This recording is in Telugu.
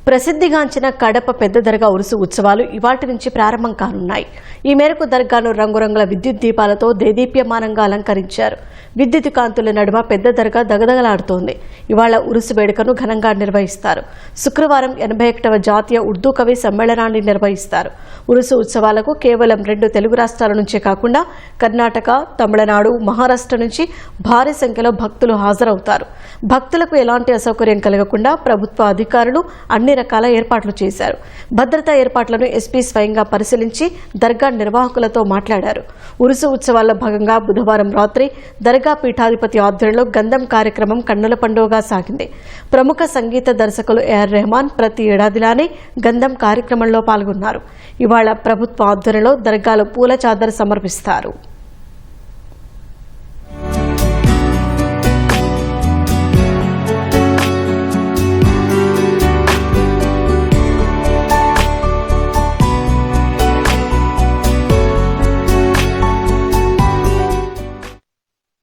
ప్రసిద్ధిగాంచిన కడప పెద్ద దర్గా ఉరుసు ఉత్సవాలు ఇవాటి నుంచి ప్రారంభం కానున్నాయి. ఈ మేరకు దర్గాను రంగురంగుల విద్యుత్ దీపాలతో దేదీప్యమానంగా అలంకరించారు. విద్యుత్ కాంతుల నడుమ పెద్ద దర్గా దగదగలాడుతోంది. ఇవాళ ఉరుసు వేడుకను ఘనంగా నిర్వహిస్తారు. శుక్రవారం 81వ జాతీయ ఉర్దూ కవి సమ్మేళనాన్ని నిర్వహిస్తారు. ఉరుసు ఉత్సవాలకు కేవలం 2 తెలుగు రాష్ట్రాల నుంచే కాకుండా కర్ణాటక, తమిళనాడు, మహారాష్ట్ర నుంచి భారీ సంఖ్యలో భక్తులు హాజరవుతారు. భక్తులకు ఎలాంటి అసౌకర్యం కలగకుండా ప్రభుత్వ అధికారులు అన్ని రకాల ఏర్పాట్లు చేశారు. భద్రతా ఏర్పాట్లను ఎస్పీ స్వయంగా పరిశీలించి దర్గా నిర్వాహకులతో మాట్లాడారు. ఉరుసు ఉత్సవాల్లో భాగంగా బుధవారం రాత్రి దర్గా పీఠాధిపతి ఆధ్వర్యంలో గంధం కార్యక్రమం కన్నుల పండుగగా సాగింది. ప్రముఖ సంగీత దర్శకులు ఏఆర్ రెహమాన్ ప్రతి ఏడాదిలానే గంధం కార్యక్రమంలో పాల్గొన్నారు. ఇవాళ ప్రభుత్వ ఆధ్వర్యంలో దర్గాలో పూల చాదర్ సమర్పిస్తారు.